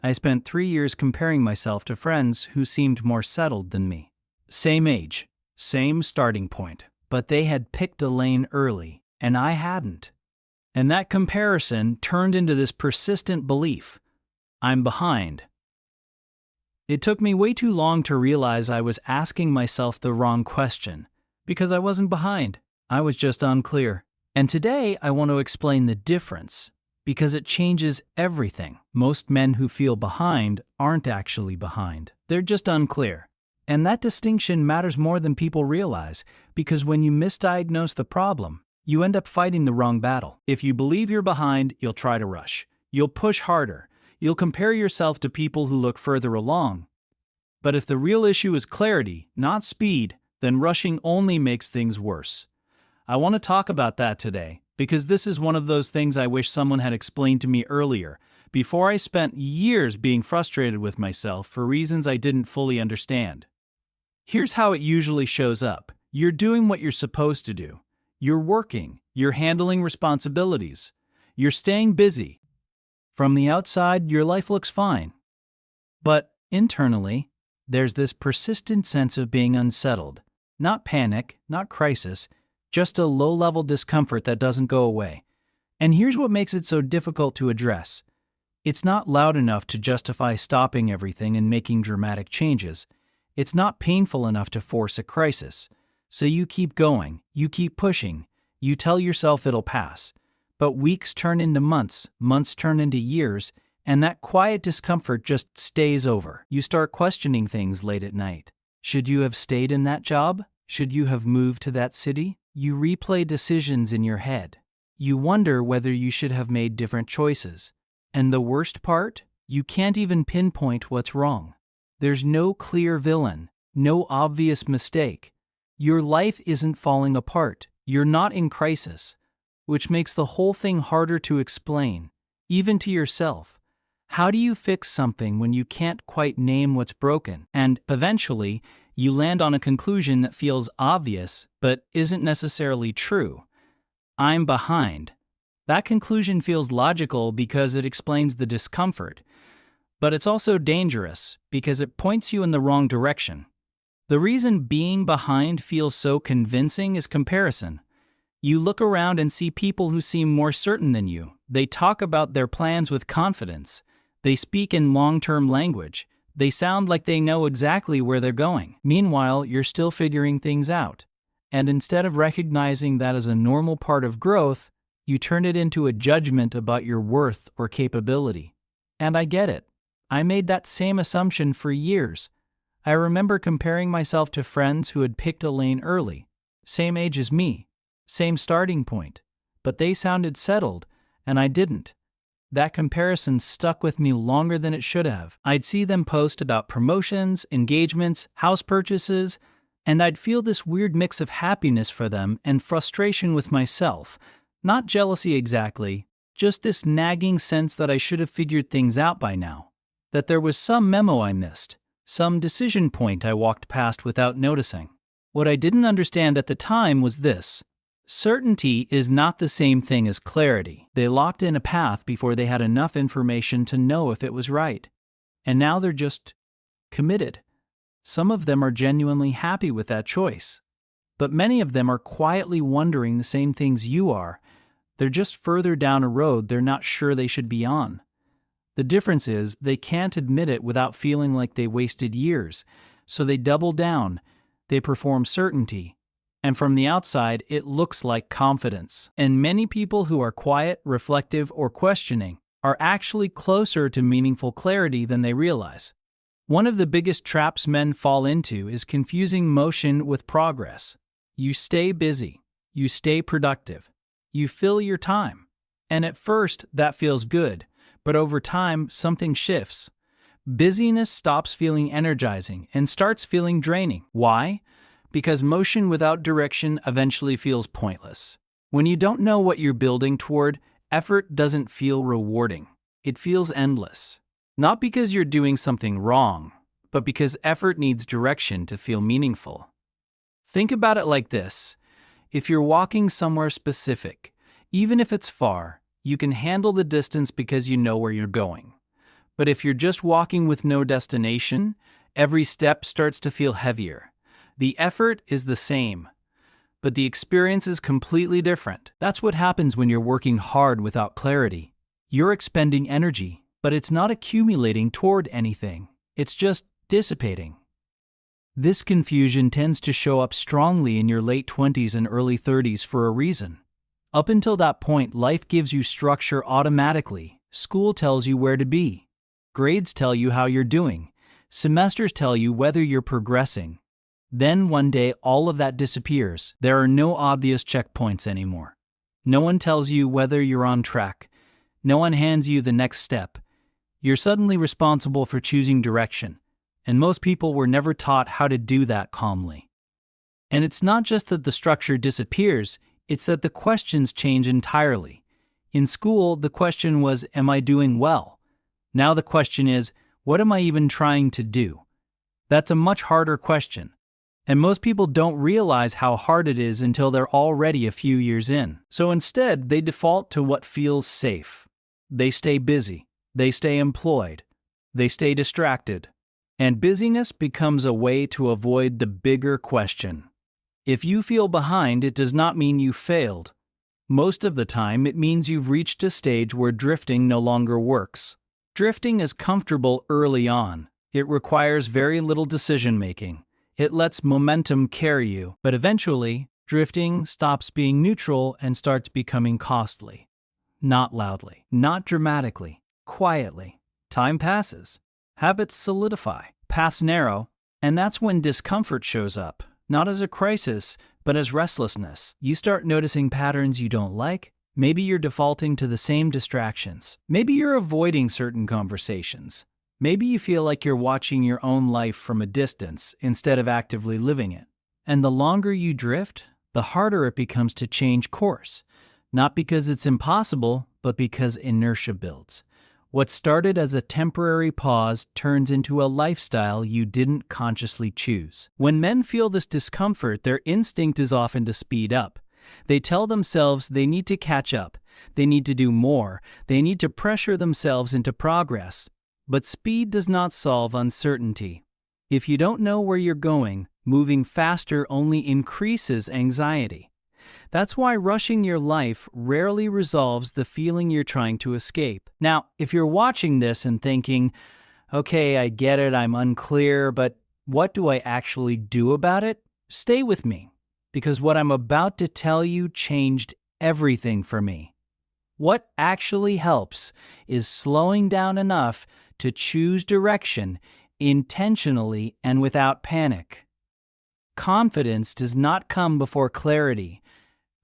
I spent 3 years comparing myself to friends who seemed more settled than me. Same age, same starting point, but they had picked a lane early, and I hadn't. And that comparison turned into this persistent belief: I'm behind. It took me way too long to realize I was asking myself the wrong question, because I wasn't behind. I was just unclear. And today I want to explain the difference, because it changes everything. Most men who feel behind aren't actually behind. They're just unclear. And that distinction matters more than people realize, because when you misdiagnose the problem, you end up fighting the wrong battle. If you believe you're behind, you'll try to rush. You'll push harder. You'll compare yourself to people who look further along. But if the real issue is clarity, not speed, then rushing only makes things worse. I want to talk about that today, because this is one of those things I wish someone had explained to me earlier, before I spent years being frustrated with myself for reasons I didn't fully understand. Here's how it usually shows up. You're doing what you're supposed to do. You're working. You're handling responsibilities. You're staying busy. From the outside, your life looks fine. But internally, there's this persistent sense of being unsettled. Not panic, not crisis, just a low-level discomfort that doesn't go away. And here's what makes it so difficult to address. It's not loud enough to justify stopping everything and making dramatic changes. It's not painful enough to force a crisis. So you keep going, you keep pushing, you tell yourself it'll pass. But weeks turn into months, months turn into years, and that quiet discomfort just stays over. You start questioning things late at night. Should you have stayed in that job? Should you have moved to that city? You replay decisions in your head. You wonder whether you should have made different choices. And the worst part? You can't even pinpoint what's wrong. There's no clear villain, no obvious mistake. Your life isn't falling apart. You're not in crisis, which makes the whole thing harder to explain, even to yourself. How do you fix something when you can't quite name what's broken? And eventually, you land on a conclusion that feels obvious, but isn't necessarily true. I'm behind. That conclusion feels logical because it explains the discomfort, but it's also dangerous because it points you in the wrong direction. The reason being behind feels so convincing is comparison. You look around and see people who seem more certain than you. They talk about their plans with confidence. They speak in long-term language. They sound like they know exactly where they're going. Meanwhile, you're still figuring things out. And instead of recognizing that as a normal part of growth, you turn it into a judgment about your worth or capability. And I get it. I made that same assumption for years. I remember comparing myself to friends who had picked a lane early, same age as me, same starting point, but they sounded settled, and I didn't. That comparison stuck with me longer than it should have. I'd see them post about promotions, engagements, house purchases, and I'd feel this weird mix of happiness for them and frustration with myself. Not jealousy exactly, just this nagging sense that I should have figured things out by now, that there was some memo I missed. Some decision point I walked past without noticing. What I didn't understand at the time was this. Certainty is not the same thing as clarity. They locked in a path before they had enough information to know if it was right. And now they're just committed. Some of them are genuinely happy with that choice. But many of them are quietly wondering the same things you are. They're just further down a road they're not sure they should be on. The difference is they can't admit it without feeling like they wasted years, so they double down, they perform certainty, and from the outside it looks like confidence. And many people who are quiet, reflective, or questioning are actually closer to meaningful clarity than they realize. One of the biggest traps men fall into is confusing motion with progress. You stay busy, you stay productive, you fill your time, and at first that feels good. But over time, something shifts. Busyness stops feeling energizing and starts feeling draining. Why? Because motion without direction eventually feels pointless. When you don't know what you're building toward, effort doesn't feel rewarding. It feels endless. Not because you're doing something wrong, but because effort needs direction to feel meaningful. Think about it like this. If you're walking somewhere specific, even if it's far, you can handle the distance because you know where you're going. But if you're just walking with no destination, every step starts to feel heavier. The effort is the same, but the experience is completely different. That's what happens when you're working hard without clarity. You're expending energy, but it's not accumulating toward anything. It's just dissipating. This confusion tends to show up strongly in your late 20s and early 30s for a reason. Up until that point, life gives you structure automatically. School tells you where to be. Grades tell you how you're doing. Semesters tell you whether you're progressing. Then one day, all of that disappears. There are no obvious checkpoints anymore. No one tells you whether you're on track. No one hands you the next step. You're suddenly responsible for choosing direction. And most people were never taught how to do that calmly. And it's not just that the structure disappears, it's that the questions change entirely. In school, the question was, am I doing well? Now the question is, what am I even trying to do? That's a much harder question. And most people don't realize how hard it is until they're already a few years in. So instead, they default to what feels safe. They stay busy. They stay employed. They stay distracted. And busyness becomes a way to avoid the bigger question. If you feel behind, it does not mean you failed. Most of the time, it means you've reached a stage where drifting no longer works. Drifting is comfortable early on. It requires very little decision-making. It lets momentum carry you, but eventually, drifting stops being neutral and starts becoming costly. Not loudly, not dramatically, quietly. Time passes. Habits solidify, paths narrow, and that's when discomfort shows up, not as a crisis, but as restlessness. You start noticing patterns you don't like. Maybe you're defaulting to the same distractions. Maybe you're avoiding certain conversations. Maybe you feel like you're watching your own life from a distance instead of actively living it. And the longer you drift, the harder it becomes to change course. Not because it's impossible, but because inertia builds. What started as a temporary pause turns into a lifestyle you didn't consciously choose. When men feel this discomfort, their instinct is often to speed up. They tell themselves they need to catch up, they need to do more, they need to pressure themselves into progress. But speed does not solve uncertainty. If you don't know where you're going, moving faster only increases anxiety. That's why rushing your life rarely resolves the feeling you're trying to escape. Now, if you're watching this and thinking, okay, I get it, I'm unclear, but what do I actually do about it? Stay with me, because what I'm about to tell you changed everything for me. What actually helps is slowing down enough to choose direction intentionally and without panic. Confidence does not come before clarity.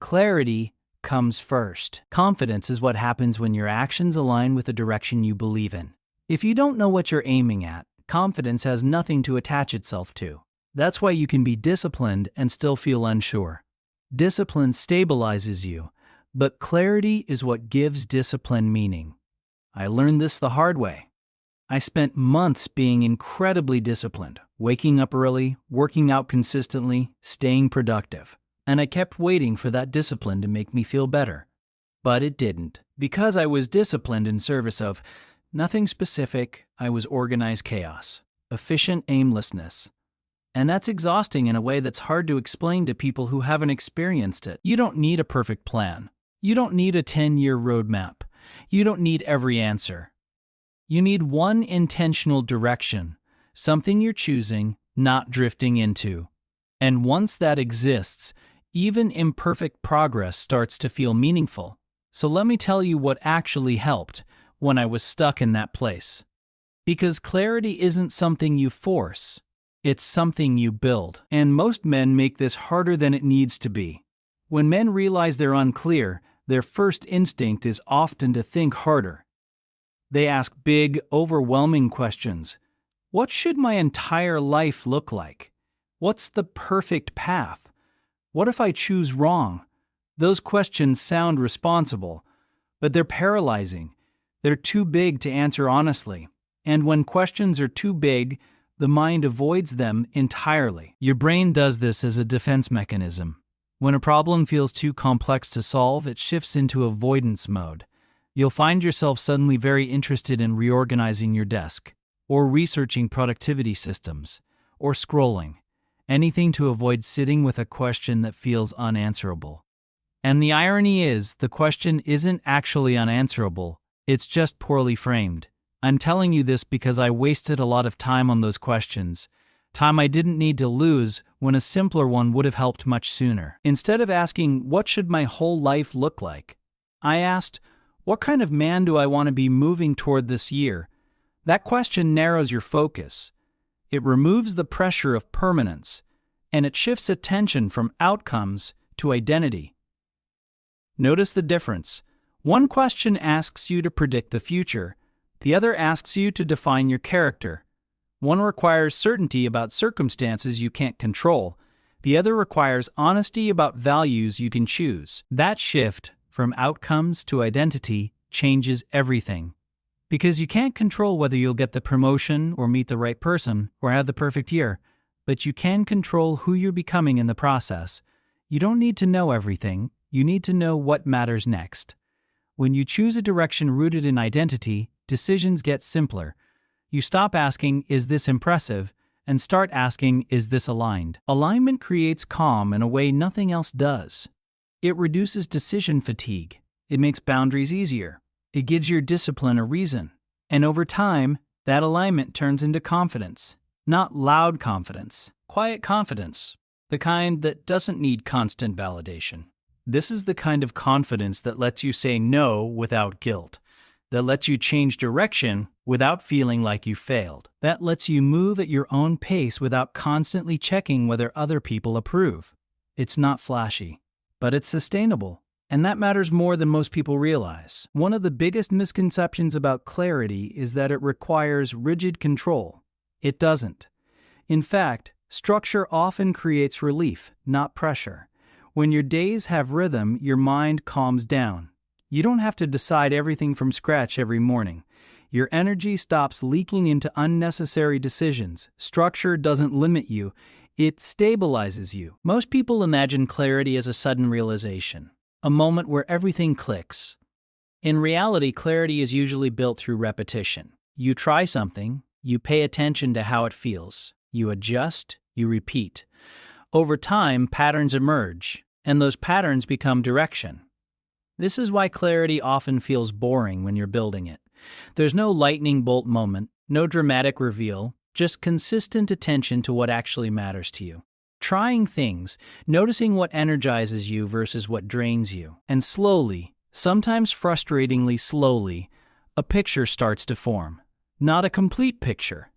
Clarity comes first. Confidence is what happens when your actions align with the direction you believe in. If you don't know what you're aiming at, confidence has nothing to attach itself to. That's why you can be disciplined and still feel unsure. Discipline stabilizes you, but clarity is what gives discipline meaning. I learned this the hard way. I spent months being incredibly disciplined, waking up early, working out consistently, staying productive. And I kept waiting for that discipline to make me feel better. But it didn't. Because I was disciplined in service of nothing specific, I was organized chaos, efficient aimlessness. And that's exhausting in a way that's hard to explain to people who haven't experienced it. You don't need a perfect plan. You don't need a 10-year roadmap. You don't need every answer. You need one intentional direction, something you're choosing, not drifting into. And once that exists, even imperfect progress starts to feel meaningful. So let me tell you what actually helped when I was stuck in that place. Because clarity isn't something you force, it's something you build. And most men make this harder than it needs to be. When men realize they're unclear, their first instinct is often to think harder. They ask big, overwhelming questions. What should my entire life look like? What's the perfect path? What if I choose wrong? Those questions sound responsible, but they're paralyzing. They're too big to answer honestly. And when questions are too big, the mind avoids them entirely. Your brain does this as a defense mechanism. When a problem feels too complex to solve, it shifts into avoidance mode. You'll find yourself suddenly very interested in reorganizing your desk, or researching productivity systems, or scrolling, anything to avoid sitting with a question that feels unanswerable. And the irony is, the question isn't actually unanswerable, it's just poorly framed. I'm telling you this because I wasted a lot of time on those questions, time I didn't need to lose when a simpler one would have helped much sooner. Instead of asking, what should my whole life look like? I asked, what kind of man do I want to be moving toward this year? That question narrows your focus. It removes the pressure of permanence, and it shifts attention from outcomes to identity. Notice the difference. One question asks you to predict the future. The other asks you to define your character. One requires certainty about circumstances you can't control. The other requires honesty about values you can choose. That shift from outcomes to identity changes everything. Because you can't control whether you'll get the promotion or meet the right person or have the perfect year, but you can control who you're becoming in the process. You don't need to know everything. You need to know what matters next. When you choose a direction rooted in identity, decisions get simpler. You stop asking, is this impressive? And start asking, is this aligned? Alignment creates calm in a way nothing else does. It reduces decision fatigue. It makes boundaries easier. It gives your discipline a reason. And over time, that alignment turns into confidence. Not loud confidence, quiet confidence. The kind that doesn't need constant validation. This is the kind of confidence that lets you say no without guilt, that lets you change direction without feeling like you failed, that lets you move at your own pace without constantly checking whether other people approve. It's not flashy, but it's sustainable, and that matters more than most people realize. One of the biggest misconceptions about clarity is that it requires rigid control. It doesn't. In fact, structure often creates relief, not pressure. When your days have rhythm, your mind calms down. You don't have to decide everything from scratch every morning. Your energy stops leaking into unnecessary decisions. Structure doesn't limit you, it stabilizes you. Most people imagine clarity as a sudden realization, a moment where everything clicks. In reality, clarity is usually built through repetition. You try something, you pay attention to how it feels, you adjust, you repeat. Over time, patterns emerge, and those patterns become direction. This is why clarity often feels boring when you're building it. There's no lightning bolt moment, no dramatic reveal, just consistent attention to what actually matters to you. Trying things, noticing what energizes you versus what drains you. And slowly, sometimes frustratingly slowly, a picture starts to form. Not a complete picture,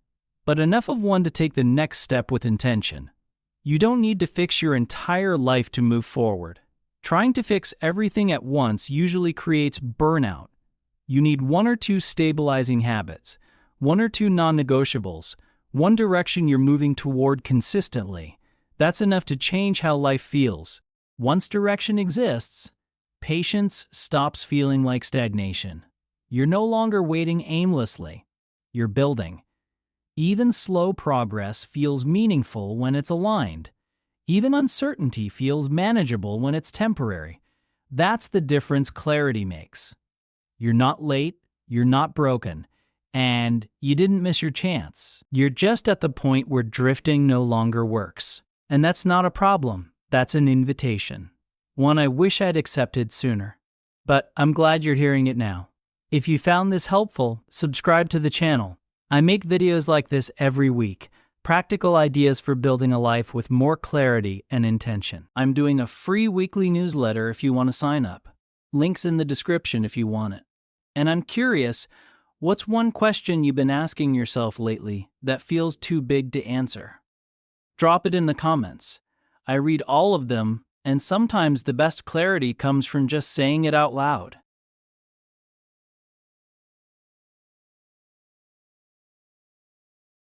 but enough of one to take the next step with intention. You don't need to fix your entire life to move forward. Trying to fix everything at once usually creates burnout. You need one or two stabilizing habits, one or two non-negotiables, one direction you're moving toward consistently. That's enough to change how life feels. Once direction exists, patience stops feeling like stagnation. You're no longer waiting aimlessly. You're building. Even slow progress feels meaningful when it's aligned. Even uncertainty feels manageable when it's temporary. That's the difference clarity makes. You're not late, you're not broken, and you didn't miss your chance. You're just at the point where drifting no longer works. And that's not a problem, that's an invitation. One I wish I'd accepted sooner. But I'm glad you're hearing it now. If you found this helpful, subscribe to the channel. I make videos like this every week, practical ideas for building a life with more clarity and intention. I'm doing a free weekly newsletter if you want to sign up. Links in the description if you want it. And I'm curious, what's one question you've been asking yourself lately that feels too big to answer? Drop it in the comments. I read all of them, and sometimes the best clarity comes from just saying it out loud.